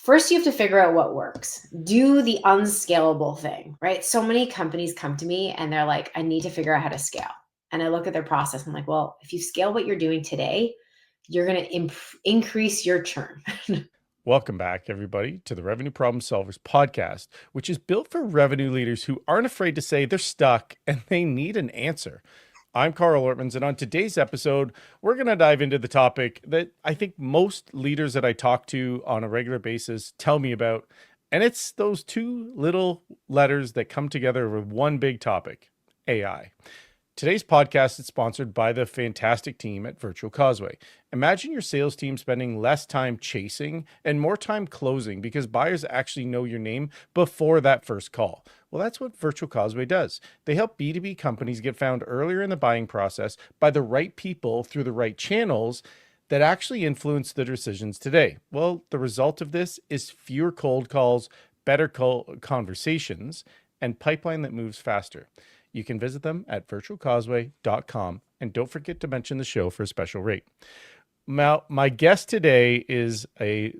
First, you have to figure out what works. Do the unscalable thing, right? So many companies come to me and they're like, I need to figure out how to scale. And I look at their process. I'm like, well, if you scale what you're doing today, you're going to increase your churn. Welcome back, everybody, to the Revenue Problem Solvers podcast, which is built for revenue leaders who aren't afraid to say they're stuck and they need an answer. I'm Karl Ortmans, and on today's episode, we're going to dive into the topic that I think most leaders that I talk to on a regular basis tell me about, and it's those two little letters that come together with one big topic: AI. Today's podcast is sponsored by the fantastic team at Virtual Causeway. Imagine your sales team spending less time chasing and more time closing because buyers actually know your name before that first call. Well, that's what Virtual Causeway does. They help B2B companies get found earlier in the buying process by the right people through the right channels that actually influence the decisions today. Well, the result of this is fewer cold calls, better conversations, and pipeline that moves faster. You can visit them at virtualcauseway.com, and don't forget to mention the show for a special rate. Now, my guest today is a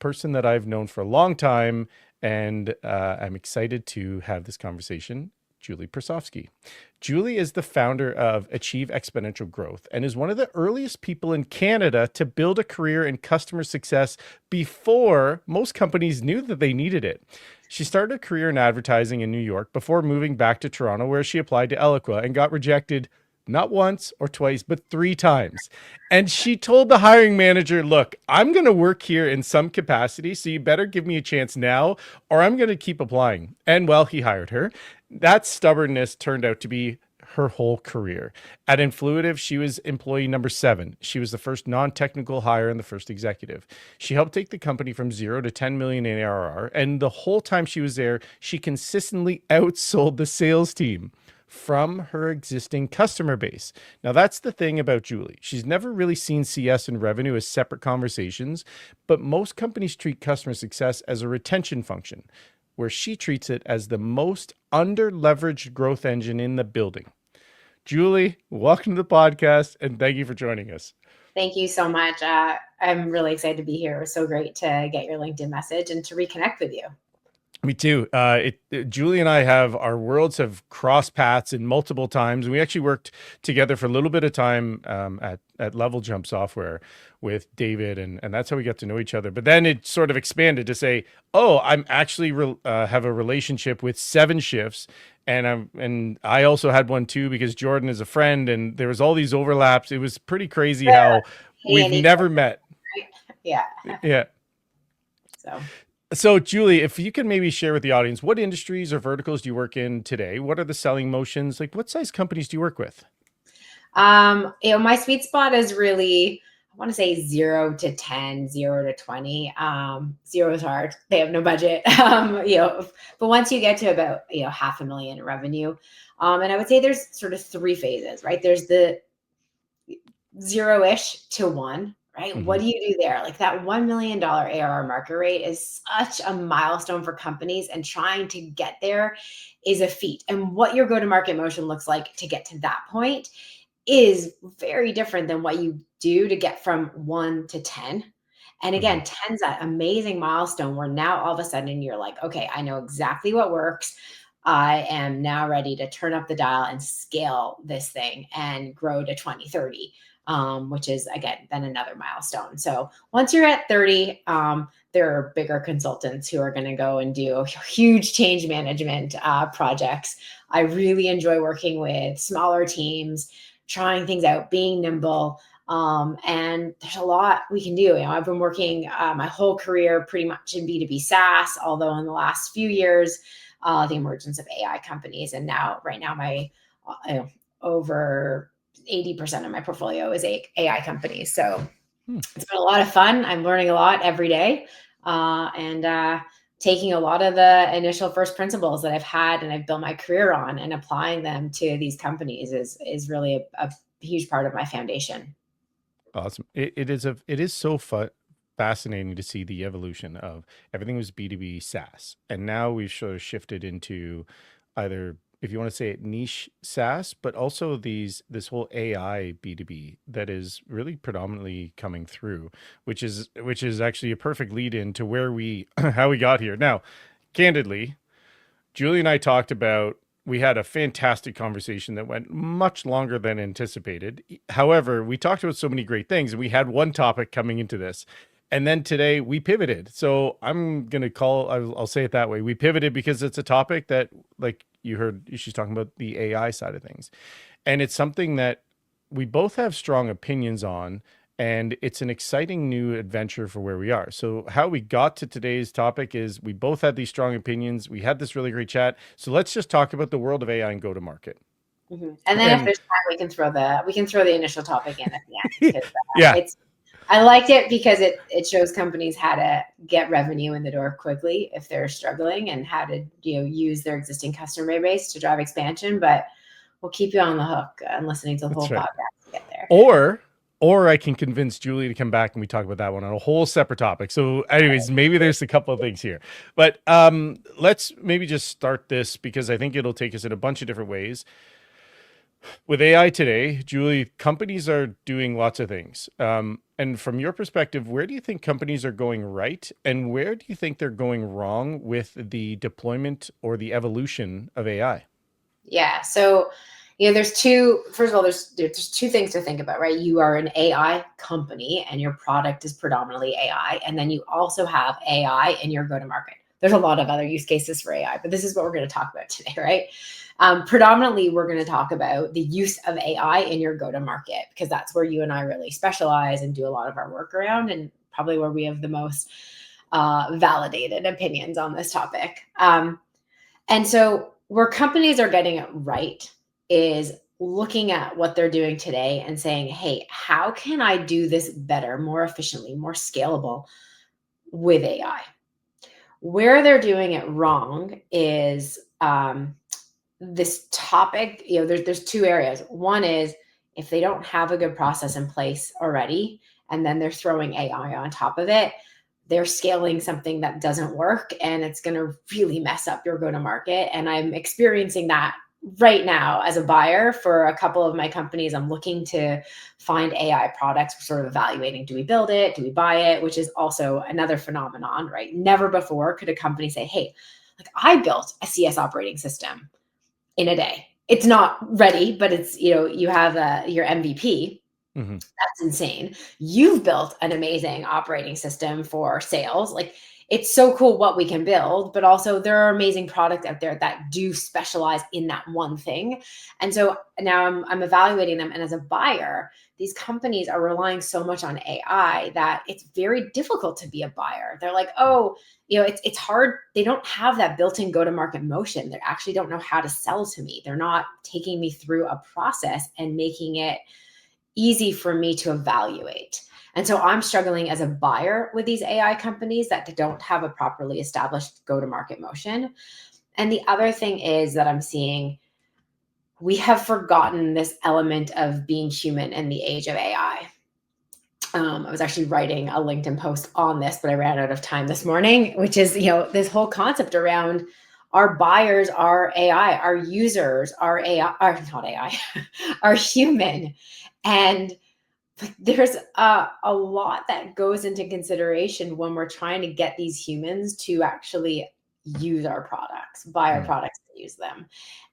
person that I've known for a long time, and I'm excited to have this conversation. Julie Persofsky. Julie is the founder of Achieve Exponential Growth and is one of the earliest people in Canada to build a career in customer success before most companies knew that they needed it. She started a career in advertising in New York before moving back to Toronto, where she applied to Eloqua and got rejected not once or twice, but 3 times. And she told the hiring manager, look, I'm going to work here in some capacity, so you better give me a chance now, or I'm going to keep applying. And well, he hired her. That stubbornness turned out to be her whole career. At Influitive, she was employee number 7. She was the first non-technical hire and the first executive. She helped take the company from 0 to 10 million in ARR. And the whole time she was there, she consistently outsold the sales team from her existing customer base. Now, that's the thing about Julie. She's never really seen CS and revenue as separate conversations, but most companies treat customer success as a retention function, where she treats it as the most under-leveraged growth engine in the building. Julie, welcome to the podcast, and thank you for joining us. Thank you so much. I'm really excited to be here. It was so great to get your LinkedIn message and to reconnect with you. Me too. Julie and I our worlds have crossed paths in multiple times. And we actually worked together for a little bit of time at Level Jump Software with David. And that's how we got to know each other. But then it sort of expanded to say, oh, I'm actually have a relationship with 7 Shifts. And I also had one too, because Jordan is a friend and there was all these overlaps. It was pretty crazy how we've never met. Right? Yeah. Yeah. So, Julie, if you can maybe share with the audience, what industries or verticals do you work in today? What are the selling motions? Like, what size companies do you work with? My sweet spot is really, I want to say 0 to 10, 0 to 20. 0 is hard. They have no budget. But once you get to about, 500,000 in revenue, and I would say there's sort of 3 phases, right? There's the 0-ish to 1. Right? Mm-hmm. What do you do there? Like that $1 million ARR market rate is such a milestone for companies, and trying to get there is a feat. And what your go-to-market motion looks like to get to that point is very different than what you do to get from 1 to 10. And again, 10's that amazing milestone where now all of a sudden you're like, okay, I know exactly what works. I am now ready to turn up the dial and scale this thing and grow to 20, 30. Which is, again, then another milestone. So once you're at 30, there are bigger consultants who are going to go and do huge change management projects. I really enjoy working with smaller teams, trying things out, being nimble. And there's a lot we can do. I've been working my whole career pretty much in B2B SaaS, although in the last few years, the emergence of AI companies. And right now, my over 80% of my portfolio is AI companies. So it's been a lot of fun. I'm learning a lot every day, and taking a lot of the initial first principles that I've had and I've built my career on and applying them to these companies is really a huge part of my foundation. Awesome. It is so fascinating to see the evolution of everything was B2B SaaS. And now we've sort of shifted into either if you want to say it, niche SaaS, but also this whole AI B2B that is really predominantly coming through, which is actually a perfect lead in to where we how we got here. Now, candidly, Julie and I talked about, we had a fantastic conversation that went much longer than anticipated. However, we talked about so many great things, and we had one topic coming into this. And then today we pivoted. So I'm going to I'll say it that way. We pivoted because it's a topic that, like you heard, she's talking about the AI side of things. And it's something that we both have strong opinions on, and it's an exciting new adventure for where we are. So how we got to today's topic is we both had these strong opinions. We had this really great chat. So let's just talk about the world of AI and go to market. And then if there's time, we can throw the initial topic in at the end, because yeah, I liked it because it shows companies how to get revenue in the door quickly if they're struggling, and how to use their existing customer base to drive expansion. But we'll keep you on the hook and listening to the whole podcast to get there. Or I can convince Julie to come back and we talk about that one on a whole separate topic. So anyways, maybe there's a couple of things here. But let's maybe just start this, because I think it'll take us in a bunch of different ways. With AI today, Julie, companies are doing lots of things. And from your perspective, where do you think companies are going right? And where do you think they're going wrong with the deployment or the evolution of AI? Yeah. So, first of all, there's two things to think about, right? You are an AI company and your product is predominantly AI. And then you also have AI in your go-to-market. There's a lot of other use cases for AI, but this is what we're going to talk about today, right? Predominantly, we're going to talk about the use of AI in your go-to-market, because that's where you and I really specialize and do a lot of our work around, and probably where we have the most validated opinions on this topic. And so where companies are getting it right is looking at what they're doing today and saying, hey, how can I do this better, more efficiently, more scalable with AI? Where they're doing it wrong is this topic. There's two areas. One is if they don't have a good process in place already, and then they're throwing AI on top of it, they're scaling something that doesn't work, and it's going to really mess up your go-to-market. And I'm experiencing that right now as a buyer for a couple of my companies. I'm looking to find AI products. We're sort of evaluating, do we build it? Do we buy it? Which is also another phenomenon, right? Never before could a company say, hey, like, I built a CS operating system in a day. It's not ready, but it's, you have your MVP. Mm-hmm. That's insane. You've built an amazing operating system for sales. Like, it's so cool what we can build, but also there are amazing products out there that do specialize in that one thing. And so now I'm evaluating them. And as a buyer, these companies are relying so much on AI that it's very difficult to be a buyer. They're like, oh, it's hard. They don't have that built-in go-to-market motion. They actually don't know how to sell to me. They're not taking me through a process and making it easy for me to evaluate. And so I'm struggling as a buyer with these AI companies that don't have a properly established go-to-market motion. And the other thing is that I'm seeing, we have forgotten this element of being human in the age of AI. I was actually writing a LinkedIn post on this, but I ran out of time this morning, which is, this whole concept around our buyers are AI, our users are AI, are not AI, are human. And there's a lot that goes into consideration when we're trying to get these humans to actually use our products, buy our products, and use them.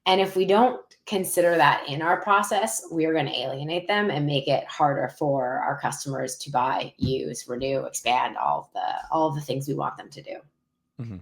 And if we don't consider that in our process, we are going to alienate them and make it harder for our customers to buy, use, renew, expand, all of the things we want them to do. Mm-hmm.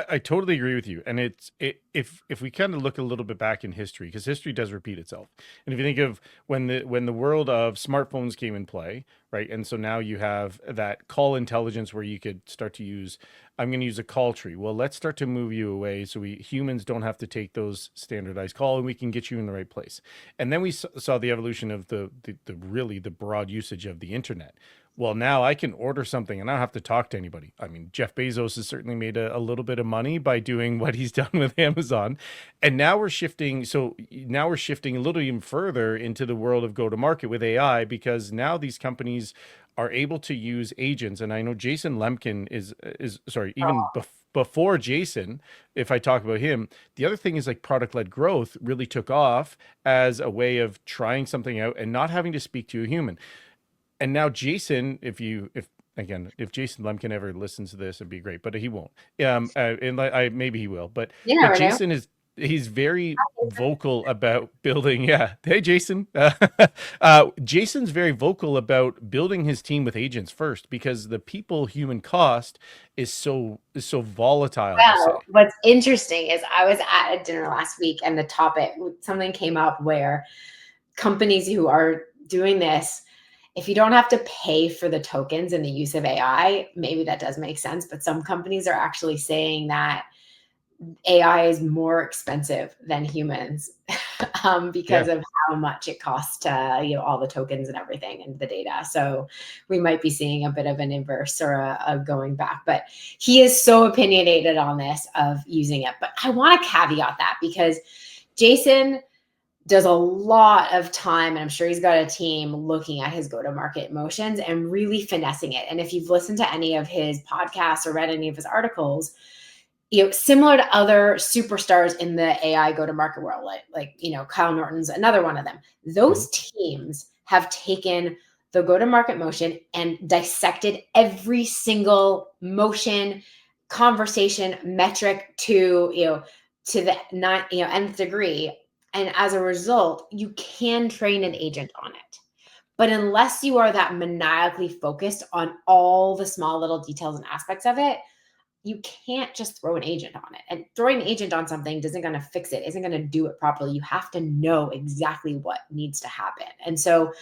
I totally agree with you. And if we kind of look a little bit back in history, because history does repeat itself. And if you think of when the world of smartphones came in play, right? And so now you have that call intelligence where you could start to use, I'm going to use a call tree. Well, let's start to move you away so we humans don't have to take those standardized call, and we can get you in the right place. And then we saw the evolution of the really the broad usage of the internet. Well, now I can order something and I don't have to talk to anybody. I mean, Jeff Bezos has certainly made a little bit of money by doing what he's done with Amazon. And now we're shifting. So now we're shifting a little even further into the world of go to market with AI, because now these companies are able to use agents. And I know Jason Lemkin is sorry, even before Jason, if I talk about him, the other thing is like product-led growth really took off as a way of trying something out and not having to speak to a human. And now Jason, if Jason Lemkin ever listens to this, it'd be great, but he won't. And I maybe he will, You but never know. Jason he's very vocal about building. Yeah, hey Jason, Jason's very vocal about building his team with agents first because the people human cost is so volatile. I'll say. Well, what's interesting is I was at a dinner last week and the topic, something came up where companies who are doing this, if you don't have to pay for the tokens and the use of AI, maybe that does make sense. But some companies are actually saying that AI is more expensive than humans because Yeah. of how much it costs to, all the tokens and everything and the data. So we might be seeing a bit of an inverse or a going back. But he is so opinionated on this of using it. But I want to caveat that because Jason does a lot of time, and I'm sure he's got a team looking at his go-to-market motions and really finessing it. And if you've listened to any of his podcasts or read any of his articles, similar to other superstars in the AI go-to-market world, like Kyle Norton's another one of them. Mhm. Those teams have taken the go-to-market motion and dissected every single motion, conversation, metric to the not nth degree. And as a result, you can train an agent on it. But unless you are that maniacally focused on all the small little details and aspects of it, you can't just throw an agent on it. And throwing an agent on something isn't going to fix it, isn't going to do it properly. You have to know exactly what needs to happen. And so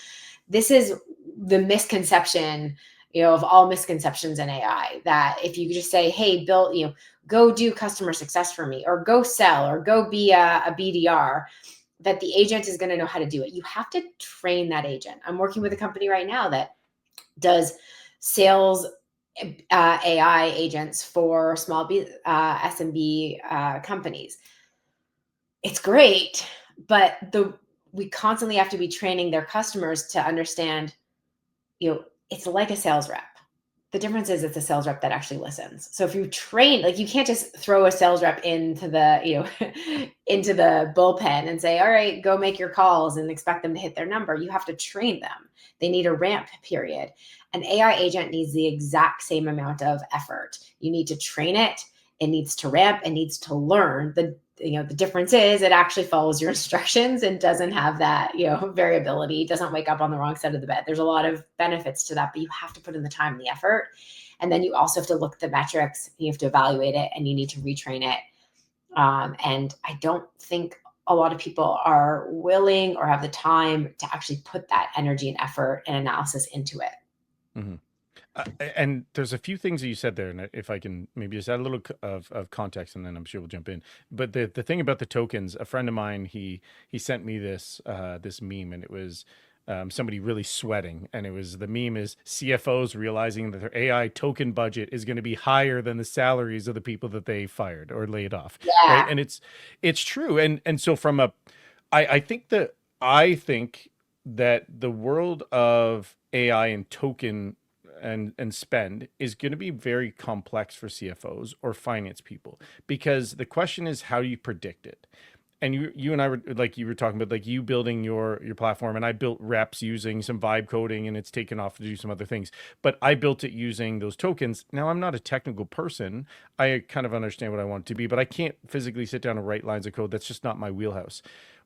this is the misconception, of all misconceptions in AI, that if you just say, hey, Bill, go do customer success for me, or go sell, or go be a BDR, that the agent is going to know how to do it. You have to train that agent. I'm working with a company right now that does sales AI agents for small SMB companies. It's great, but we constantly have to be training their customers to understand, it's like a sales rep. The difference is it's a sales rep that actually listens. So if you train, like you can't just throw a sales rep into the, into the bullpen and say, all right, go make your calls and expect them to hit their number. You have to train them. They need a ramp period. An AI agent needs the exact same amount of effort. You need to train it. It needs to ramp. It needs to learn. The difference is it actually follows your instructions and doesn't have that, variability, doesn't wake up on the wrong side of the bed. There's a lot of benefits to that, but you have to put in the time and the effort. And then you also have to look at the metrics, you have to evaluate it, and you need to retrain it. And I don't think a lot of people are willing or have the time to actually put that energy and effort and analysis into it. Mhm. And there's a few things that you said there, and if I can maybe just add a little of context, and then I'm sure we'll jump in. But the thing about the tokens, a friend of mine, he sent me this meme, and it was somebody really sweating, and the meme is CFOs realizing that their AI token budget is going to be higher than the salaries of the people that they fired or laid off, right? Yeah. And it's true, and so from a, I think that the world of AI and token and spend is going to be very complex for CFOs or finance people, because the question is, how do you predict it? And you and I were like, you were talking about like you building your platform, and I built reps using some vibe coding, and it's taken off to do some other things, but I built it using those tokens. Now I'm not a technical person. I kind of understand what I want it to be, but I can't physically sit down and write lines of code. That's just not my wheelhouse.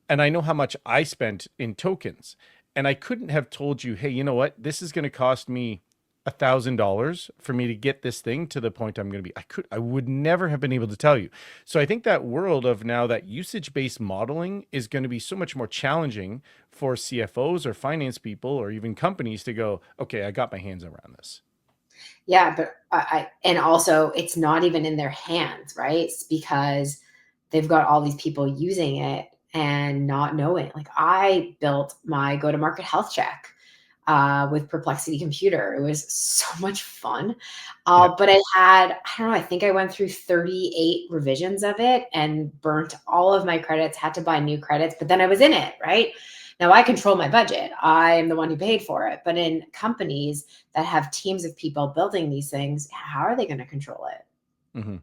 And I know how much I spent in tokens, and I couldn't have told you, hey, you know what, this is going to cost me $1,000 for me to get this thing to the point I'm going to be. I would never have been able to tell you. So I think that world of now, that usage-based modeling is going to be so much more challenging for CFOs or finance people or even companies to go, okay, I got my hands around this. Yeah, but and also it's not even in their hands, right? It's because they've got all these people using it and not knowing. Like I built my go-to-market health check with Perplexity Computer. It was so much fun. Yeah. But I don't know, I think I went through 38 revisions of it and burnt all of my credits, had to buy new credits, but then I was in it, right? Now I control my budget. I am the one who paid for it. But in companies that have teams of people building these things, how are they going to control it? Mhm.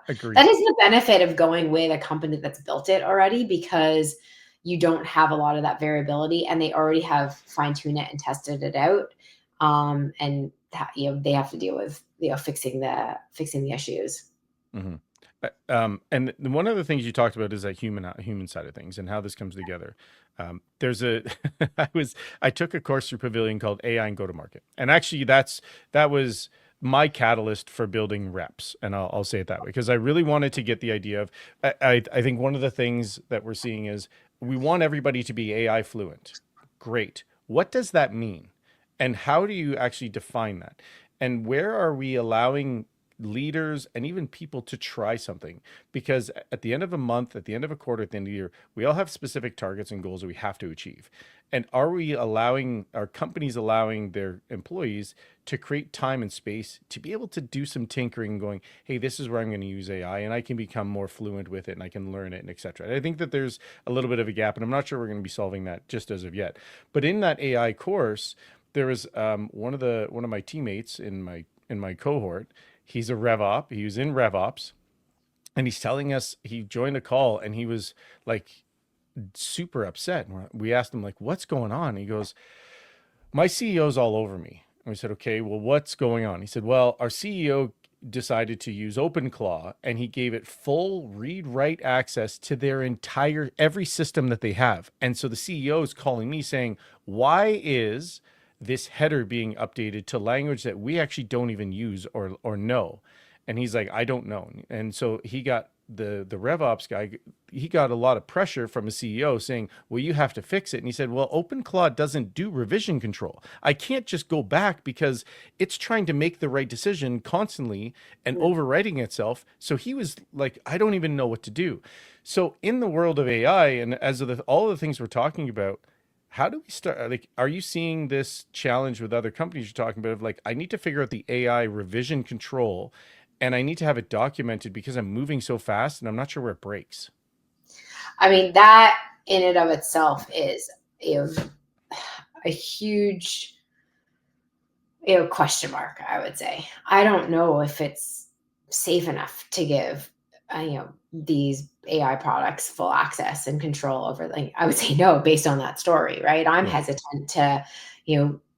That Agreed. is the benefit of going with a company that's built it already, because you don't have a lot of that variability, and they already have fine-tuned it and tested it out. And that, they have to deal with, fixing the issues. Mhm. And one of the things you talked about is that human side of things and how this comes together. There's a I took a course through Pavilion called AI and Go-to-Market, and actually that was my catalyst for building reps, and I'll say it that way because I really wanted to get the idea of I think one of the things that we're seeing is we want everybody to be AI fluent. Great. What does that mean? And how do you actually define that? And where are we allowing leaders and even people to try something? Because at the end of a month, at the end of a quarter, at the end of the year, we all have specific targets and goals that we have to achieve. And are we allowing our companies allowing their employees to create time and space to be able to do some tinkering, going, hey, this is where I'm going to use AI and I can become more fluent with it and I can learn it and etc. I think that there's a little bit of a gap, and I'm not sure we're going to be solving that just as of yet. But in that AI course, there was one of my teammates in my cohort. He's a RevOp. He was in RevOps, and he's telling us he joined a call and he was like super upset. And we asked him like, "What's going on?" He goes, "My CEO's all over me." And we said, "Okay, well, what's going on?" He said, "Well, our CEO decided to use OpenClaw and he gave it full read write access to their entire every system that they have. And so the CEO is calling me saying, why is this header being updated to language that we actually don't even use or know?" And he's like, "I don't know." And so he got the RevOps guy, he got a lot of pressure from a CEO saying, "Well, you have to fix it." And he said, "Well, OpenClaw doesn't do revision control. I can't just go back because it's trying to make the right decision constantly and overwriting itself." So he was like, "I don't even know what to do." So in the world of AI, and as of all the things we're talking about, how do we start? Like, are you seeing this challenge with other companies you're talking about of like, I need to figure out the AI revision control and I need to have it documented because I'm moving so fast and I'm not sure where it breaks? I mean, that in and of itself is, you know, a huge, question mark, I would say. I don't know if it's safe enough to give, these AI products full access and control over, like, I would say no, based on that story, right? I'm Yeah. hesitant to,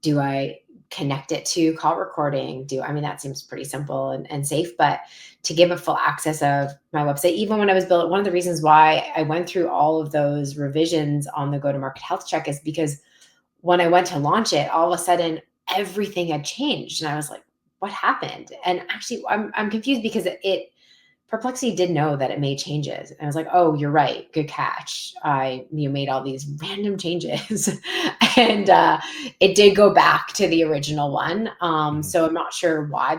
do I connect it to call recording? I mean, that seems pretty simple and safe, but to give it full access of my website, even when I was built, one of the reasons why I went through all of those revisions on the go to market health check is because when I went to launch it, all of a sudden everything had changed. And I was like, what happened? And actually, I'm confused because Perplexity did know that it made changes. And I was like, oh, you're right. Good catch. You made all these random changes. And it did go back to the original one. Mhm. So I'm not sure why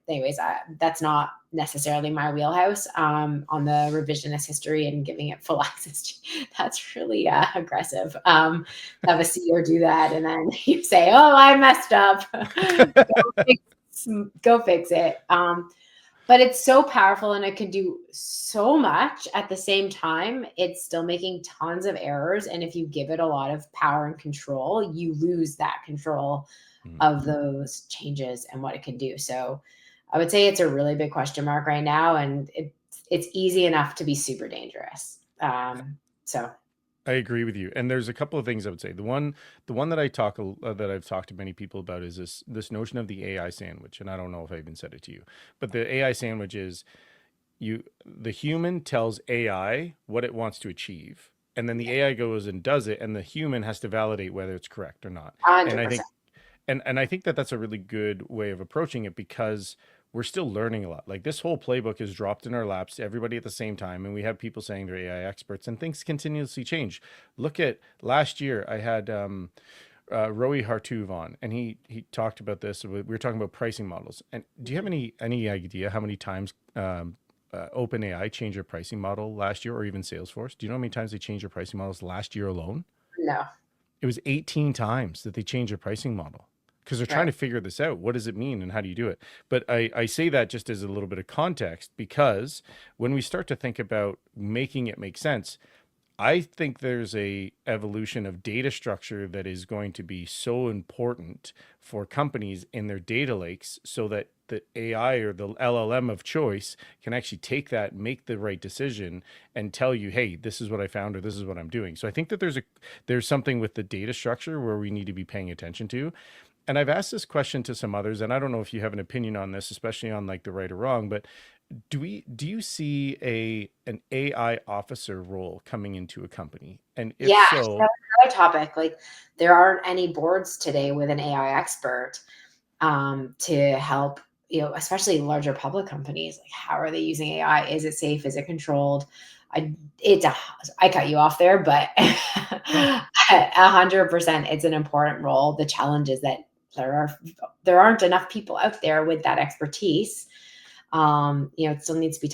anyways, that's not necessarily my wheelhouse on the revisionist history and giving it full access. That's really aggressive. Have a CEO do that. And then you say, oh, I messed up. Go fix it. But it's so powerful and it can do so much at the same time. It's still making tons of errors. And if you give it a lot of power and control, you lose that control Mhm. of those changes and what it can do. So I would say it's a really big question mark right now. And it's easy enough to be super dangerous. So I agree with you. And there's a couple of things I would say. The one that that I've talked to many people about is this notion of the AI sandwich. And I don't know if I even said it to you, but the AI sandwich is the human tells AI what it wants to achieve, and then the AI goes and does it, and the human has to validate whether it's correct or not. And I 100%. think and I think that that's a really good way of approaching it because we're still learning a lot. Like this whole playbook is dropped in our laps to everybody at the same time, and we have people saying they're AI experts, and things continuously change. Look at last year, I had Roy Hartuv on, and he talked about this. We were talking about pricing models. And do you have any idea how many times OpenAI changed their pricing model last year, or even Salesforce? Do you know how many times they changed their pricing models last year alone? No. It was 18 times that they changed their pricing model because they're trying Right. to figure this out. What does it mean and how do you do it? But I say that just as a little bit of context because when we start to think about making it make sense, I think there's a evolution of data structure that is going to be so important for companies in their data lakes so that the AI or the LLM of choice can actually take that, make the right decision, and tell you, hey, this is what I found, or this is what I'm doing. So I think that there's something with the data structure where we need to be paying attention to. And I've asked this question to some others, and I don't know if you have an opinion on this, especially on like the right or wrong, but do you see an AI officer role coming into a company? And if Yeah, so, so another topic, like there aren't any boards today with an AI expert to help, especially larger public companies. Like, how are they using AI? Is it safe? Is it controlled? I it's a, I cut you off there, but no. 100%, it's an important role. The challenge is that there aren't enough people out there with that expertise. It still needs to be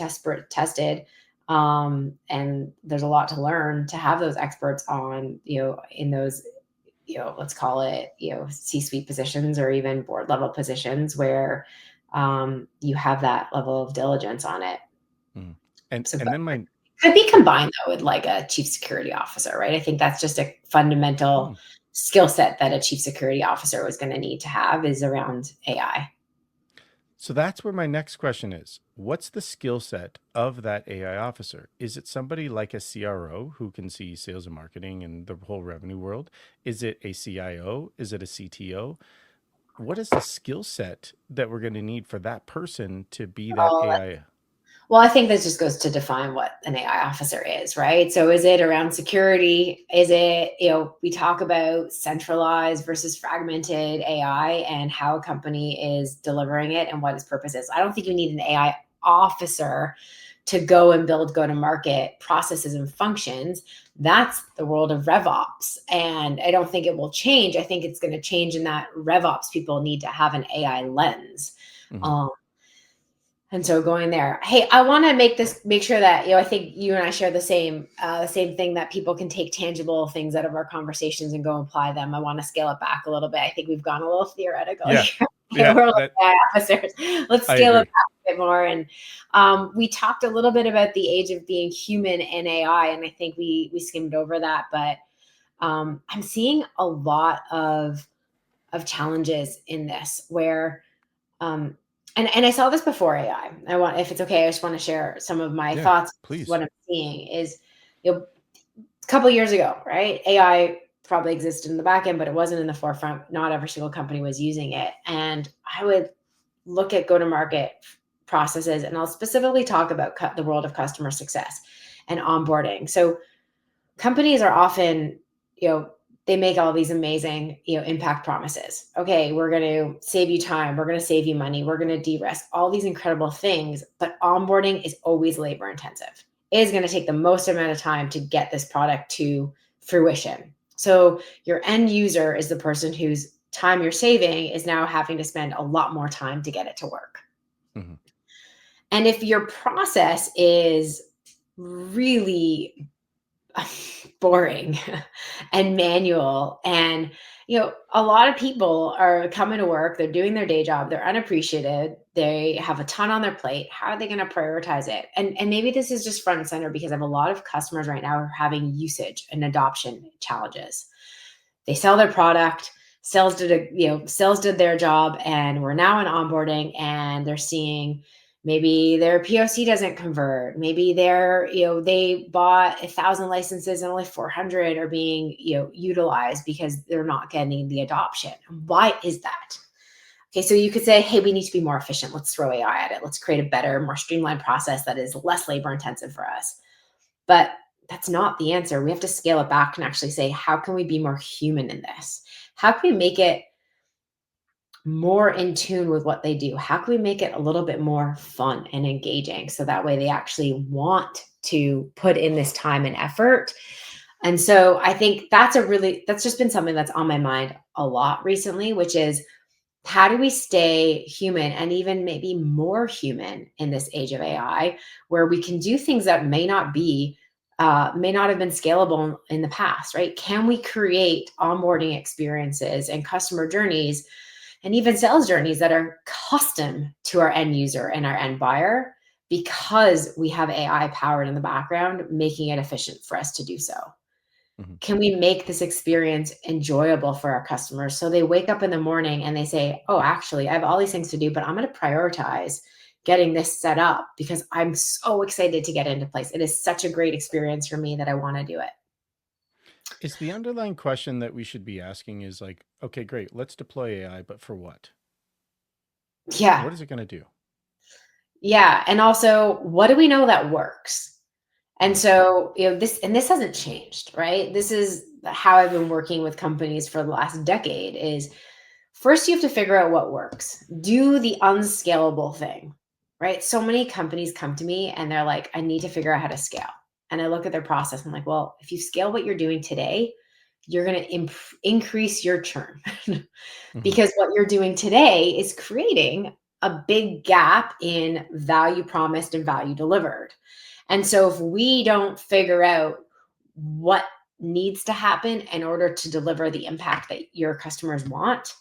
tested. And there's a lot to learn to have those experts on, in those, let's call it, C-suite positions or even board level positions where you have that level of diligence on it. Mm. And So and then my could be oh, combined though with like a chief security officer, right? I think that's just a fundamental mm. skill set that a chief security officer was going to need to have is around AI. So that's where my next question is. What's the skill set of that AI officer? Is it somebody like a CRO who can see sales and marketing and the whole revenue world? Is it a CIO? Is it a CTO? What is the skill set that we're going to need for that person to be that Oh, AI? well, I think this just goes to define what an AI officer is, right? So is it around security? Is it, we talk about centralized versus fragmented AI and how a company is delivering it and what its purpose is. I don't think you need an AI officer to go and build go to market processes and functions. That's the world of RevOps. And I don't think it will change. I think it's going to change in that RevOps people need to have an AI lens. Mhm. Um, and so going there, hey, I want to make sure that, I think you and I share the same thing, that people can take tangible things out of our conversations and go apply them. I want to scale it back a little bit. I think we've gone a little theoretical Yeah. here. Yeah, We're like that AI officers. Let's I scale it agree. back a bit more. And we talked a little bit about the age of being human in AI, and I think we skimmed over that. But I'm seeing a lot of challenges in this where um, and I saw this before AI. If it's okay, I just want to share some of my Yeah, thoughts. please. What I'm seeing is, a couple of years ago, right? AI probably existed in the back end, but it wasn't in the forefront. Not every single company was using it. And I would look at go to market processes, and I'll specifically talk about the world of customer success and onboarding. So companies are often, they make all these amazing, impact promises. Okay, we're going to save you time. We're going to save you money. We're going to de-risk all these incredible things. But onboarding is always labor intensive. It is going to take the most amount of time to get this product to fruition. So your end user is the person whose time you're saving is now having to spend a lot more time to get it to work. Mhm. And if your process is really boring and manual, and a lot of people are coming to work, they're doing their day job, they're unappreciated, they have a ton on their plate. How are they going to prioritize it? And maybe this is just front and center because I have a lot of customers right now who are having usage and adoption challenges. They sell their product, sales did their job, and we're now in onboarding, and they're seeing maybe their POC doesn't convert. Maybe they bought 1,000 licenses and only 400 are being, utilized because they're not getting the adoption. Why is that? Okay, so you could say, hey, we need to be more efficient. Let's throw AI at it. Let's create a better, more streamlined process that is less labor intensive for us. But that's not the answer. We have to scale it back and actually say, how can we be more human in this? How can we make it more in tune with what they do? How can we make it a little bit more fun and engaging so that way they actually want to put in this time and effort? And so I think that's just been something that's on my mind a lot recently, which is how do we stay human and even maybe more human in this age of AI, where we can do things that may not have been scalable in the past, right? Can we create onboarding experiences and customer journeys and even sales journeys that are custom to our end user and our end buyer because we have AI powered in the background, making it efficient for us to do so? Mhm. Can we make this experience enjoyable for our customers? So they wake up in the morning and they say, oh, actually, I have all these things to do, but I'm going to prioritize getting this set up because I'm so excited to get into place. It is such a great experience for me that I want to do it. Is the underlying question that we should be asking is like, okay, great, let's deploy AI, but for what? Yeah. What is it going to do? Yeah. And also, what do we know that works? And Mm, so, this hasn't changed, right? This is how I've been working with companies for the last decade is first you have to figure out what works. Do the unscalable thing, right? So many companies come to me and they're like, I need to figure out how to scale. And I look at their process. I'm like, well, if you scale what you're doing today, you're going to increase your churn mhm, because what you're doing today is creating a big gap in value promised and value delivered. And so if we don't figure out what needs to happen in order to deliver the impact that your customers want,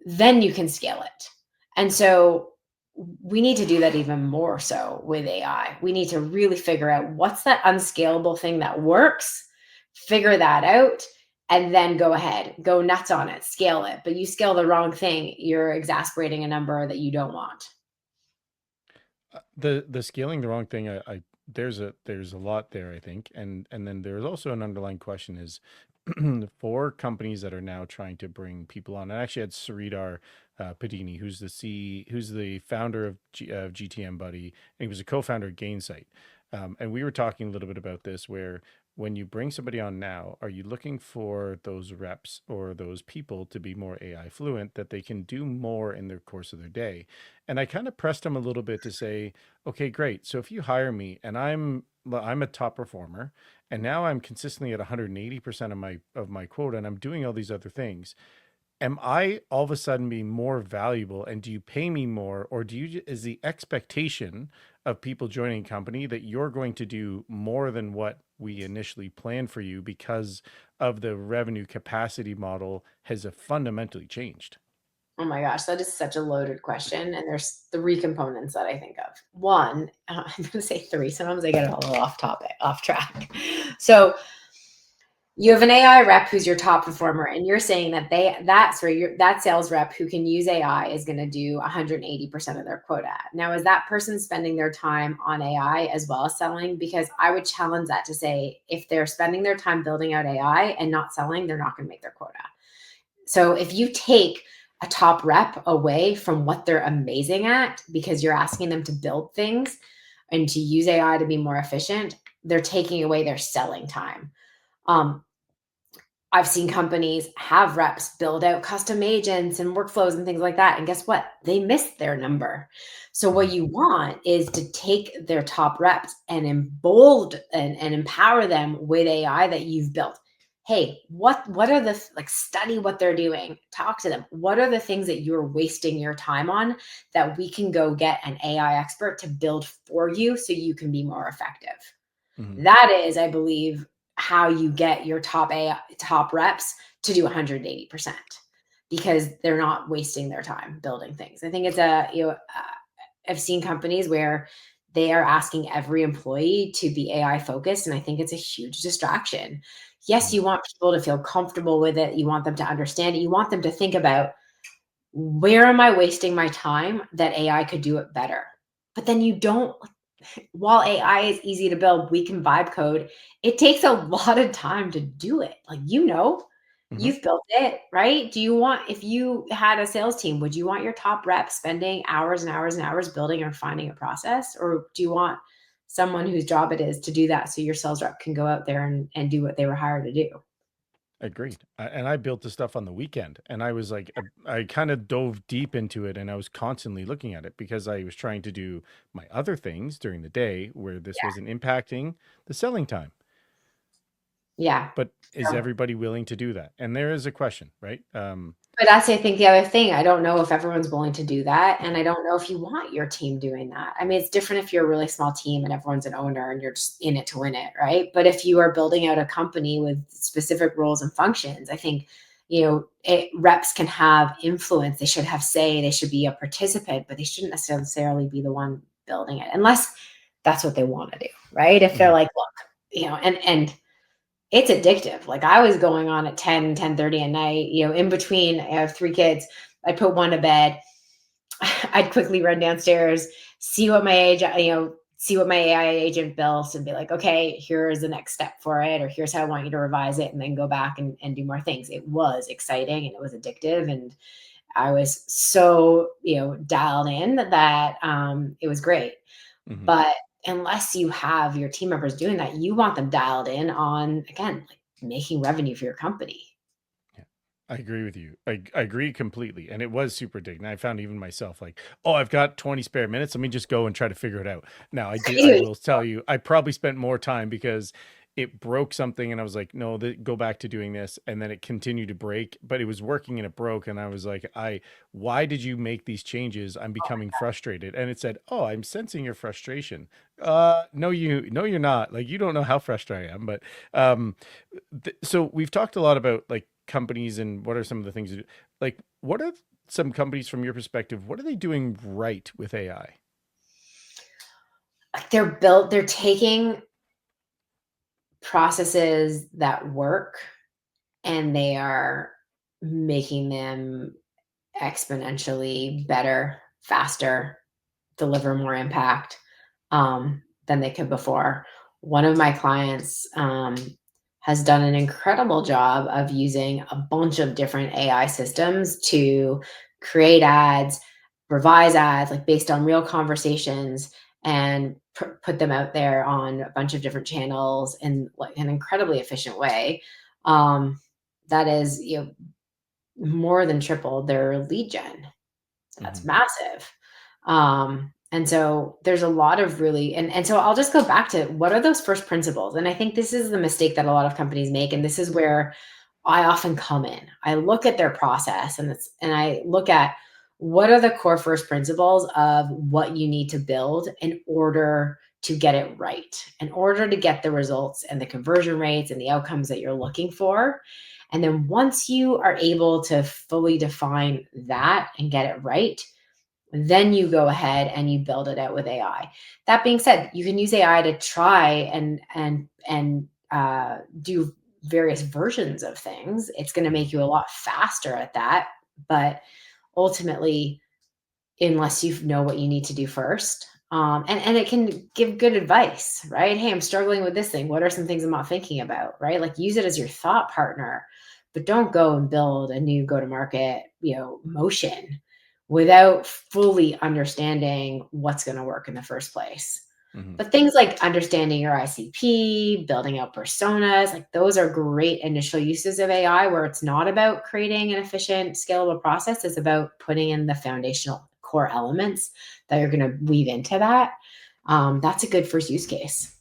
then you can scale it. And so we need to do that even more so with AI. We need to really figure out what's that unscalable thing that works, figure that out, and then go ahead, go nuts on it, scale it. But you scale the wrong thing, you're exasperating a number that you don't want. the scaling the wrong thing, I there's a lot there, I think, and then there's also an underlying question is for companies that are now trying to bring people on. I actually had Sridhar Padini, who's the founder of GTM Buddy, and he was a co-founder of Gainsight, and we were talking a little bit about this where when you bring somebody on now, are you looking for those reps or those people to be more AI fluent that they can do more in the course of their day? And I kind of pressed him a little bit to say, okay, great. So if you hire me and I'm a top performer and now I'm consistently at 180% of my quota and I'm doing all these other things, am I all of a sudden being more valuable, and do you pay me more, or is the expectation of people joining a company that you're going to do more than what we initially planned for you because of the revenue capacity model has fundamentally changed? Oh my gosh, that is such a loaded question. And there's three components that I think of. One, I'm going to say three. Sometimes I get a little off topic, off track. So you have an AI rep who's your top performer, and you're saying that that sales rep who can use AI is going to do 180% of their quota. Now, is that person spending their time on AI as well as selling? Because I would challenge that to say if they're spending their time building out AI and not selling, they're not going to make their quota. So if you take a top rep away from what they're amazing at because you're asking them to build things and to use AI to be more efficient, they're taking away their selling time. Um, I've seen companies have reps build out custom agents and workflows and things like that. And guess what? They missed their number. So what Mhm, you want is to take their top reps and and empower them with AI that you've built. Hey, what are the like study what they're doing, talk to them. What are the things that you're wasting your time on that we can go get an AI expert to build for you so you can be more effective? mhm. That is, I believe, how you get your top reps to do 180% because they're not wasting their time building things. I think it's I've seen companies where they are asking every employee to be AI focused, and I think it's a huge distraction. Yes, Mhm. you want people to feel comfortable with it. You want them to understand it. You want them to think about where am I wasting my time that AI could do it better. But then you don't while AI is easy to build, we can vibe code. It takes a lot of time to do it. Like, Mhm. you've built it, right? Do you want, if you had a sales team, would you want your top rep spending hours and hours and hours building or refining a process? Or do you want someone whose job it is to do that so your sales rep can go out there and do what they were hired to do? Agreed. And I built the stuff on the weekend, and I was like, I kind of dove deep into it, and I was constantly looking at it because I was trying to do my other things during the day where this Yeah. wasn't impacting the selling time. Yeah. But is So everybody willing to do that? And there is a question, right? but that's, I think, the other thing. I don't know if everyone's willing to do that, and I don't know if you want your team doing that. I mean, it's different if you're a really small team and everyone's an owner and you're just in it to win it, right? But if you are building out a company with specific roles and functions, I think, reps can have influence. They should have say. They should be a participant, but they shouldn't necessarily be the one building it, unless that's what they want to do, right? If they're Mhm. like, look, and it's addictive. Like I was going on at 10:30 at night, in between. I have 3 kids. I'd put one to bed. I'd quickly run downstairs, see what my age, see what my AI agent built and be like, okay, here's the next step for it, or here's how I want you to revise it, and then go back and do more things. It was exciting and it was addictive. And I was so, dialed in that it was great. Mhm. But unless you have your team members doing that, you want them dialed in on, again, like making revenue for your company. Yeah, I agree with you. I agree completely. And it was super addicting. I found even myself like, oh, I've got 20 spare minutes. Let me just go and try to figure it out. Now I will tell you, I probably spent more time because it broke something and I was like, no, go back to doing this. And then it continued to break, but it was working and it broke. And I was like, why did you make these changes? I'm becoming frustrated. And it said, oh, I'm sensing your frustration. No, no, you're not. Like, you don't know how frustrated I am, but, so we've talked a lot about like companies and what are some of the things that, like, what are some companies from your perspective, what are they doing right with AI? They're taking processes that work and they are making them exponentially better, faster, deliver more impact than they could before. One of my clients has done an incredible job of using a bunch of different AI systems to create ads, revise ads, like based on real conversations, and put them out there on a bunch of different channels in like an incredibly efficient way. Um, that is, more than tripled their lead gen. That's Hmm. massive. And so there's a lot of really, and so I'll just go back to what are those first principles? And I think this is the mistake that a lot of companies make. And this is where I often come in. I look at their process and I look at what are the core first principles of what you need to build in order to get it right, in order to get the results and the conversion rates and the outcomes that you're looking for. And then once you are able to fully define that and get it right, then you go ahead and you build it out with AI. That being said, you can use AI to try and do various versions of things. It's going to Hmm. make you a lot faster at that, but ultimately, unless you know what you need to do first. And it can give good advice, right? Hey, I'm struggling with this thing. What are some things I'm not thinking about, right? Like use it as your thought partner, but don't go and build a new go to market, motion without fully understanding what's going to work in the first place. Hmm. But things like understanding your ICP, building out personas, like those are great initial uses of AI where it's not about creating an efficient, scalable process. It's about putting in the foundational core elements that you're going to weave into that. That's a good first use case.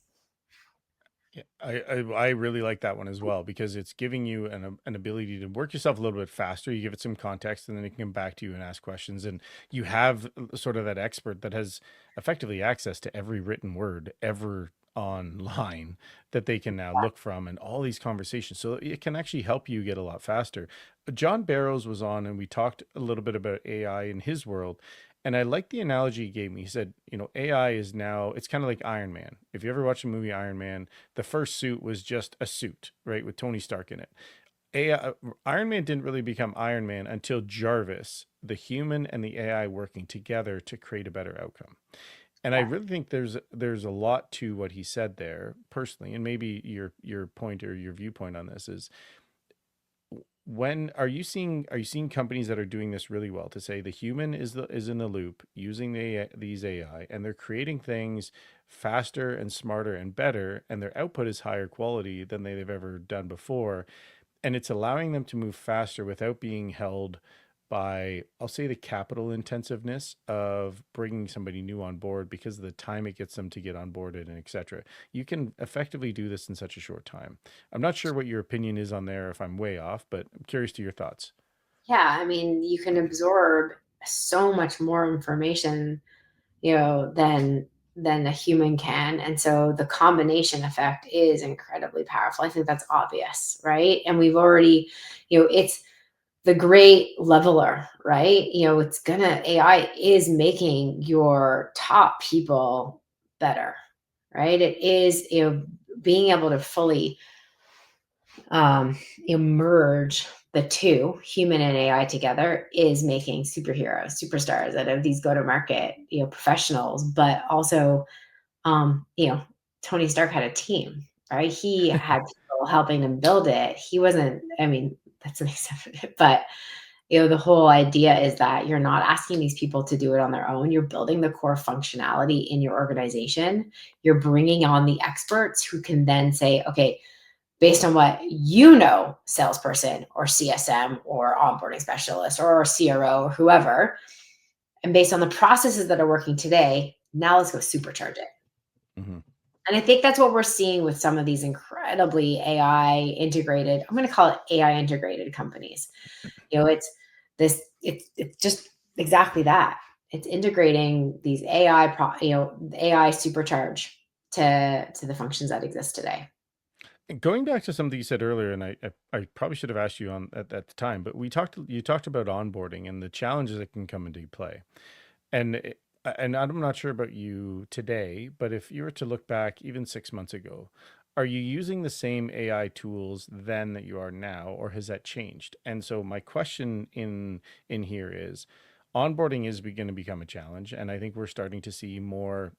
Yeah, I really like that one as well because it's giving you an ability to work yourself a little bit faster. You give it some context, and then it can come back to you and ask questions. And you have sort of that expert that has effectively access to every written word ever online that they can now look from, and all these conversations. So it can actually help you get a lot faster. John Barrows was on, and we talked a little bit about AI in his world. And I like the analogy he gave me. He said, AI is now, it's kind of like Iron Man. If you ever watch the movie Iron Man, the first suit was just a suit, right, with Tony Stark in it. AI, Iron Man didn't really become Iron Man until Jarvis, the human and the AI working together to create a better outcome. And I Yeah. really think there's a lot to what he said there personally, and maybe your point or your viewpoint on this is, when are you seeing companies that are doing this really well to say the human is in the loop using these AI, and they're creating things faster and smarter and better, and their output is higher quality than they've ever done before, and it's allowing them to move faster without being held by, I'll say, the capital intensiveness of bringing somebody new on board because of the time it gets them to get onboarded and etc. You can effectively do this in such a short time. I'm not sure what your opinion is on there, if I'm way off, but I'm curious to your thoughts. Yeah. I mean, you can absorb so much more information, than a human can. And so the combination effect is incredibly powerful. I think that's obvious, right? And we've already, it's the great leveler, right? AI is making your top people better, right? It is, being able to fully merge the two, human and AI together, is making superheroes, superstars out of these go-to-market, professionals. But also, Tony Stark had a team, right? He had people helping him build it. He wasn't, I mean, that's an exception, but the whole idea is that you're not asking these people to do it on their own. You're building the core functionality in your organization. You're bringing on the experts who can then say, okay, based on what salesperson or CSM or onboarding specialist or CRO or whoever, and based on the processes that are working today, now let's go supercharge it. Mm-hmm. And I think that's what we're seeing with some of these incredibly AI integrated, I'm going to call it AI integrated companies. It's just exactly that. It's integrating these AI supercharge to the functions that exist today. Going back to something you said earlier, and I probably should have asked you on at the time, but you talked about onboarding and the challenges that can come into play. And and I'm not sure about you today, but if you were to look back even 6 months ago, are you using the same AI tools then that you are now, or has that changed? And so my question in here is, onboarding is going to become a challenge, and I think we're starting to see more.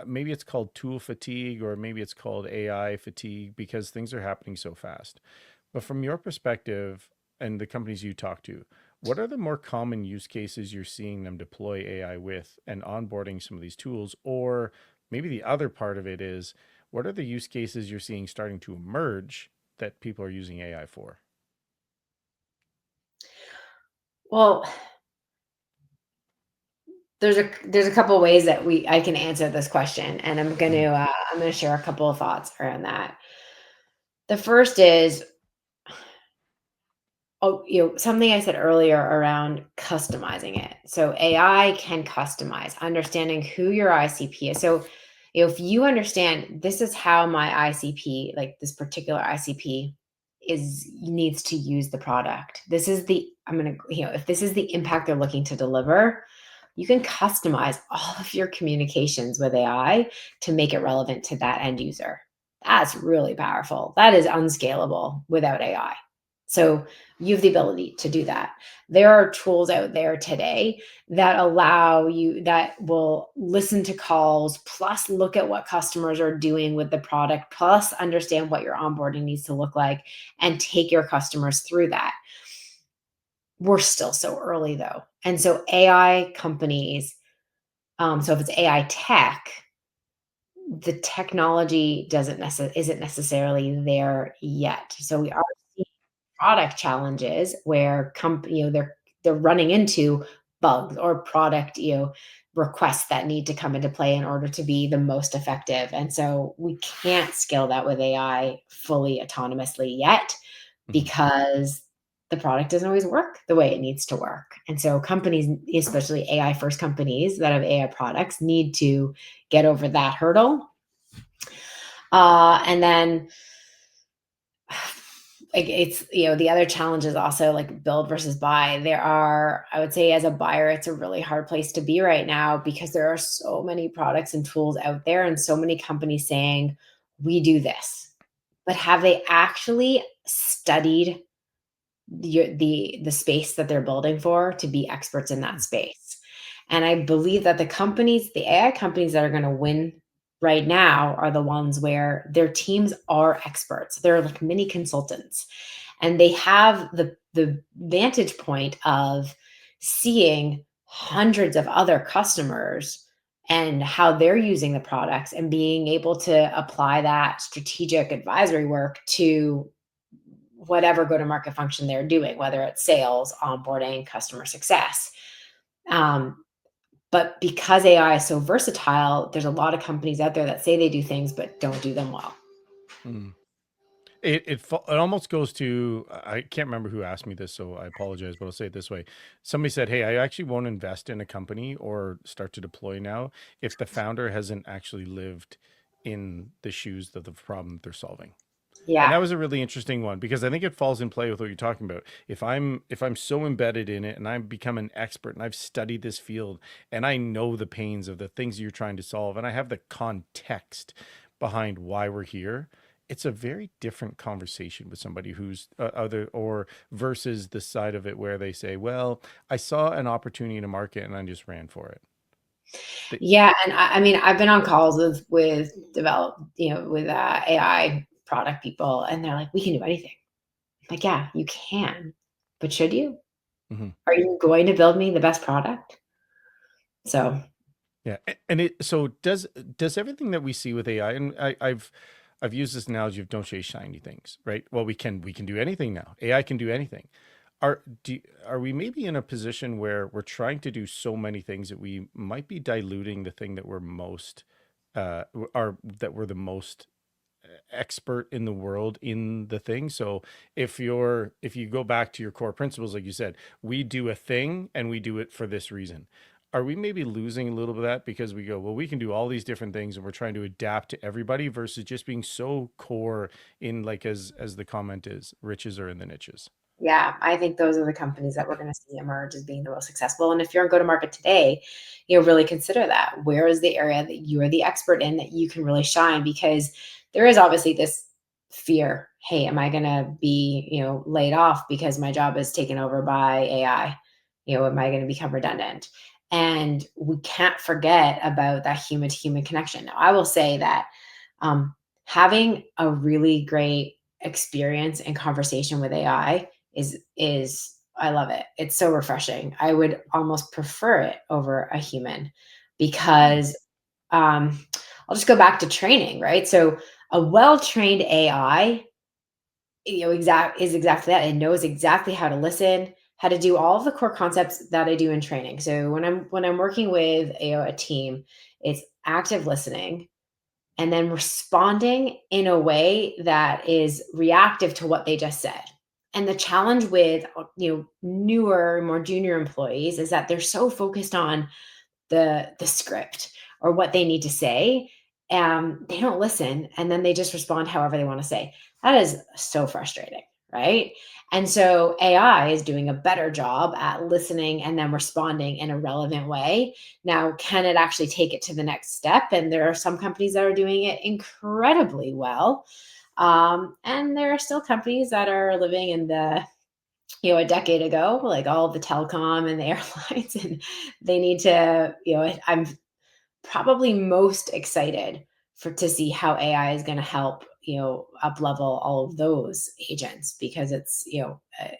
Maybe it's called tool fatigue, or maybe it's called AI fatigue, because things are happening so fast. But from your perspective and the companies you talk to, what are the more common use cases you're seeing them deploy AI with and onboarding some of these tools? Or maybe the other part of it is, what are the use cases you're seeing starting to emerge that people are using AI for? Well, there's a couple of ways that I can answer this question, and Mhm. I'm gonna share a couple of thoughts around that. The first is, something I said earlier around customizing it. So AI can customize, understanding who your ICP is. So, if you understand this is how my ICP, like this particular ICP, needs to use the product. This is the I'm gonna, if this is the impact they're looking to deliver, you can customize all of your communications with AI to make it relevant to that end user. That's really powerful. That is unscalable without AI. So you have the ability to do that. There are tools out there today that allow you, that will listen to calls, plus look at what customers are doing with the product, plus understand what your onboarding needs to look like, and take your customers through that. We're still so early though. And so AI companies, so if it's AI tech, the technology isn't necessarily there yet. So we are seeing product challenges where they're running into bugs or product, requests that need to come into play in order to be the most effective. And so we can't scale that with AI fully autonomously yet, Mhm. because the product doesn't always work the way it needs to work. And so companies, especially AI first companies that have AI products, need to get over that hurdle. And then like it's, the other challenge is also like build versus buy. I would say as a buyer, it's a really hard place to be right now, because there are so many products and tools out there and so many companies saying, we do this. But have they actually studied the space that they're building for to be experts in that space? And I believe that the AI companies that are going to win right now are the ones where their teams are experts. They're like mini consultants, and they have the vantage point of seeing hundreds of other customers and how they're using the products, and being able to apply that strategic advisory work to whatever go to market function they're doing, whether it's sales, onboarding, customer success. Um, but because AI is so versatile, there's a lot of companies out there that say they do things but don't do them well. Mhm. It almost goes to, I can't remember who asked me this, so I apologize, but I'll say it this way. Somebody said, "Hey, I actually won't invest in a company or start to deploy now if the founder hasn't actually lived in the shoes of the problem that they're solving." And Yeah. that was a really interesting one, because I think it falls in play with what you're talking about. If I'm so embedded in it and I've become an expert and I've studied this field and I know the pains of the things you're trying to solve and I have the context behind why we're here, it's a very different conversation with somebody who's other or versus the side of it where they say, well, I saw an opportunity in a market and I just ran for it. They, Yeah, and I mean, I've been on calls with develop, with AI product people, and they're like, "We can do anything." Like, yeah, you can, but should you? Mhm. Are you going to build me the best product? So, Yeah, and so does everything that we see with AI, and I've used this analogy of don't chase shiny things, right? Well, we can do anything now. AI can do anything. Are we maybe in a position where we're trying to do so many things that we might be diluting the thing that we're most are that we're the most expert in the world in the thing. So if you go back to your core principles, like you said, we do a thing and we do it for this reason. Are we maybe losing a little bit of that because we go, well, we can do all these different things and we're trying to adapt to everybody versus just being so core in, like, as the comment is, riches are in the niches. yeah, I think those are the companies that we're going to see emerge as being the most successful. And if you're on go to market today, really consider that. Where is the area that you are the expert in that you can really shine? Because there is obviously this fear. Hey, am I going to be, laid off because my job is taken over by AI? Am I going to become redundant? And we can't forget about that human to human connection. Now, I will say that um, having a really great experience and conversation with AI is I love it. It's so refreshing. I would almost prefer it over a human Mm. because I'll just go back to training, right? So a well-trained AI, is exactly that. It knows exactly how to listen, how to do all of the core concepts that I do in training. So when I'm working with a team, it's active listening and then responding in a way that is reactive to what they just said. And the challenge with newer, more junior employees is that they're so focused on the script or what they need to say. They don't listen and then they just respond however they want to say. That is so frustrating, right? And so AI is doing a better job at listening and then responding in a relevant way. Now, can it actually take it to the next step? And there are some companies that are doing it incredibly well. And there are still companies that are living in a decade ago, like all the telecom and the airlines, and they need to, I'm probably most excited to see how AI is going to help, up level all of those agents because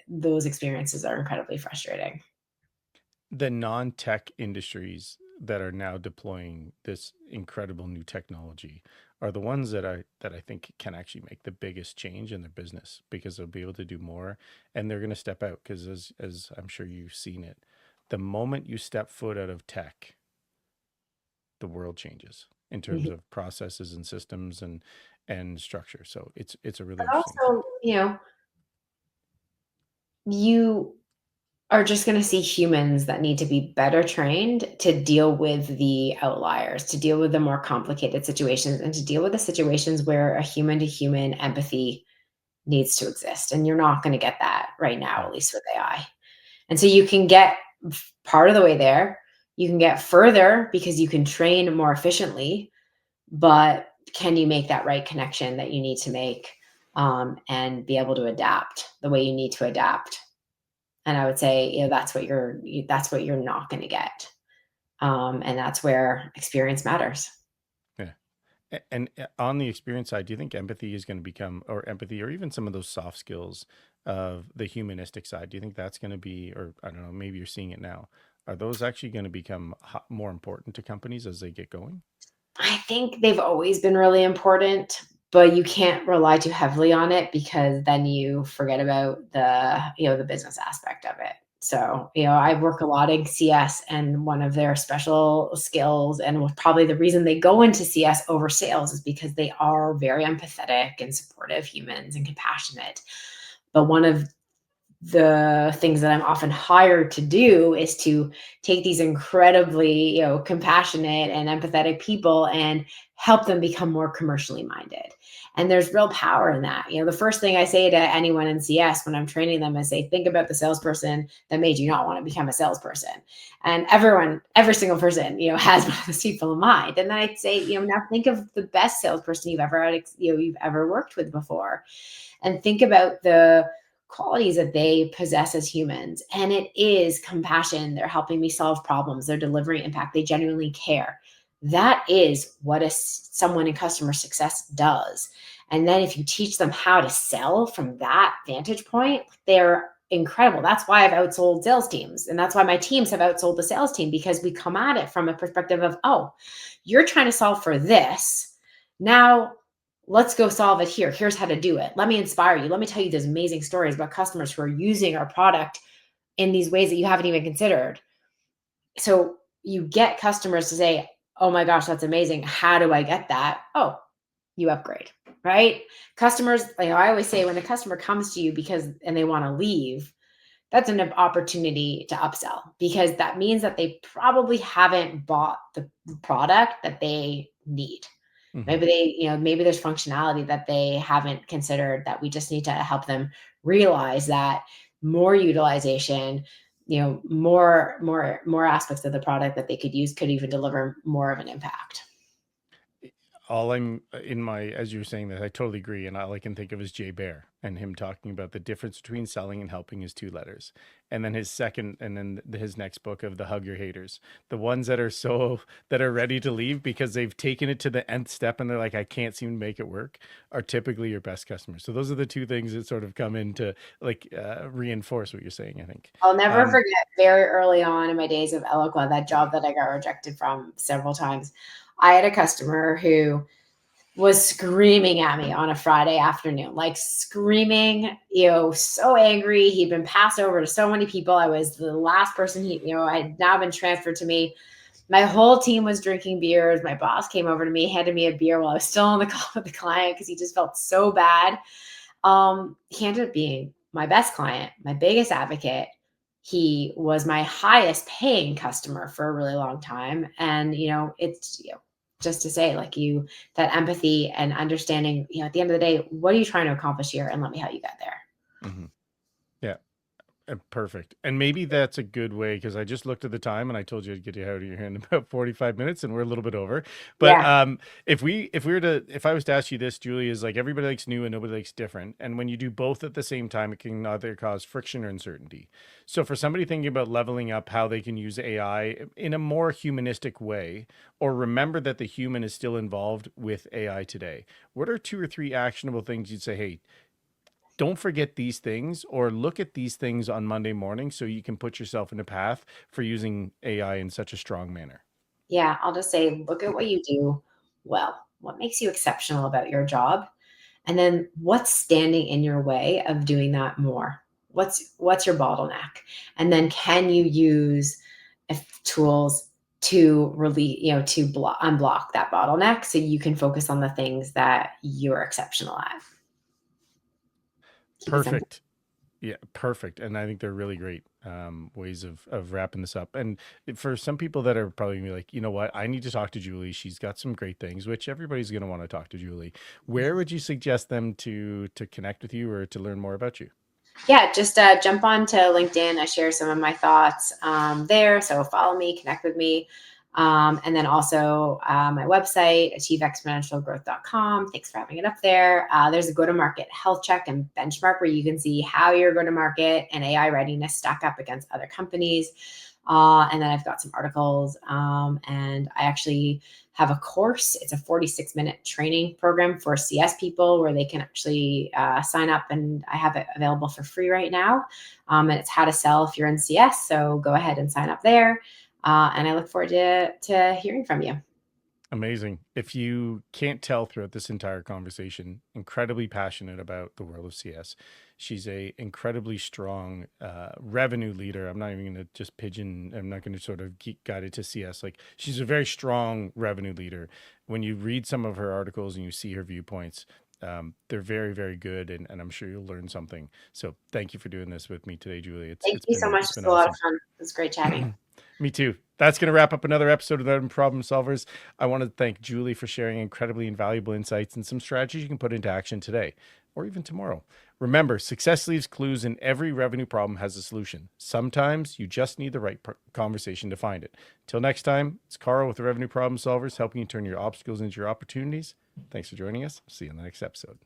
those experiences are incredibly frustrating. The non-tech industries that are now deploying this incredible new technology are the ones that I think can actually make the biggest change in their business because they'll be able to do more and they're going to step out because as I'm sure you've seen it, the moment you step foot out of tech, the world changes in terms Mhm. of processes and systems and structure. So it's a really But interesting thing. also, you are just going to see humans that need to be better trained to deal with the outliers, to deal with the more complicated situations, and to deal with the situations where a human to human empathy needs to exist. And you're not going to get that right now, Yeah. at least with AI. And so you can get part of the way there. You can get further because you can train more efficiently, but can you make that right connection that you need to make and be able to adapt the way you need to adapt? And I would say, that's what you're not going to get, and that's where experience matters. Yeah. And on the experience side, do you think empathy is going to become, or empathy, or even some of those soft skills of the humanistic side, do you think that's going to be, or I don't know, maybe you're seeing it now, are those actually going to become more important to companies as they get going? I think they've always been really important, but you can't rely too heavily on it because then you forget about the business aspect of it. So, I work a lot in CS and one of their special skills and probably the reason they go into CS over sales is because they are very empathetic and supportive humans and compassionate. But one of the things that I'm often hired to do is to take these incredibly, compassionate and empathetic people and help them become more commercially minded. And there's real power in that. The first thing I say to anyone in CS when I'm training them is say, think about the salesperson that made you not want to become a salesperson. And every single person, has one of those people in mind. And then I'd say, now think of the best salesperson you've ever worked with before, and think about the qualities that they possess as humans. And it is compassion. They're helping me solve problems. They're delivering impact. They genuinely care. That is what someone in customer success does. And then if you teach them how to sell from that vantage point, they're incredible. That's why I've outsold sales teams. And that's why my teams have outsold the sales team, because we come at it from a perspective of, oh, you're trying to solve for this. Now let's go solve it here. Here's how to do it. Let me inspire you. Let me tell you those amazing stories about customers who are using our product in these ways that you haven't even considered. So you get customers to say, oh my gosh, that's amazing. How do I get that? Oh, you upgrade, right? Customers, I always say, when a customer comes to you and they want to leave, that's an opportunity to upsell, because that means that they probably haven't bought the product that they need. Mm-hmm. Maybe there's functionality that they haven't considered that we just need to help them realize that more utilization, more aspects of the product that they could use could even deliver more of an impact. All I'm in my, as you were saying that, I totally agree. And all I can think of is Jay Bear and him talking about the difference between selling and helping is 2 letters. And then his next book of the hug your haters, the ones that are ready to leave because they've taken it to the nth step and they're like, I can't seem to make it work, are typically your best customers. So those are the two things that sort of come in to reinforce what you're saying, I think. I'll never forget, very early on in my days of Eloqua, that job that I got rejected from several times. I had a customer who was screaming at me on a Friday afternoon, like screaming, so angry. He'd been passed over to so many people. I was the last person I had now been transferred to me. My whole team was drinking beers. My boss came over to me, handed me a beer while I was still on the call with the client because he just felt so bad. He ended up being my best client, my biggest advocate. He was my highest paying customer for a really long time. And, it's, just to say, like, that empathy and understanding, at the end of the day, what are you trying to accomplish here? And let me help you get there. Mm-hmm. Yeah. Perfect. And maybe that's a good way, because I just looked at the time and I told you I'd get you out of your hand in about 45 minutes and we're a little bit over. But Yeah. if I was to ask you this, Julie, is like, everybody likes new and nobody likes different. And when you do both at the same time, it can either cause friction or uncertainty. So for somebody thinking about leveling up how they can use AI in a more humanistic way, or remember that the human is still involved with AI today, what are 2 or 3 actionable things you'd say, hey, don't forget these things, or look at these things on Monday morning so you can put yourself in a path for using AI in such a strong manner? Yeah. I'll just say, look at what you do well. What makes you exceptional about your job? And then what's standing in your way of doing that more? What's your bottleneck? And then can you use tools to really, unblock that bottleneck so you can focus on the things that you're exceptional at. Keep it simple. Perfect. Yeah, perfect. And I think they're really great ways of wrapping this up. And for some people that are probably gonna be like, you know what, I need to talk to Julie. She's got some great things, which everybody's going to want to talk to Julie. Where would you suggest them to connect with you or to learn more about you? Yeah, just jump on to LinkedIn. I share some of my thoughts there. So follow me, connect with me. And then also my website, achieveexponentialgrowth.com. Thanks for having it up there. There's a go-to-market health check and benchmark where you can see how your go-to-market and AI readiness stack up against other companies. And then I've got some articles, and I actually have a course. It's a 46-minute training program for CS people where they can actually sign up, and I have it available for free right now. And it's how to sell if you're in CS. So go ahead and sign up there. And I look forward to hearing from you. Amazing. If you can't tell throughout this entire conversation, incredibly passionate about the world of CS. She's a incredibly strong revenue leader. I'm not even going to just pigeon. I'm not going to sort of guide it to CS. Like, she's a very strong revenue leader. When you read some of her articles and you see her viewpoints, They're very, very good, and I'm sure you'll learn something. So thank you for doing this with me today, Julie. Thank you so much. It's been It's a lot of awesome. fun. It was great chatting. Me too. That's going to wrap up another episode of the Problem Solvers. I want to thank Julie for sharing incredibly invaluable insights and some strategies you can put into action today or even tomorrow. Remember, success leaves clues, and every revenue problem has a solution. Sometimes you just need the right conversation to find it. Till next time, it's Karl with the Revenue Problem Solvers, helping you turn your obstacles into your opportunities. Thanks for joining us. See you in the next episode.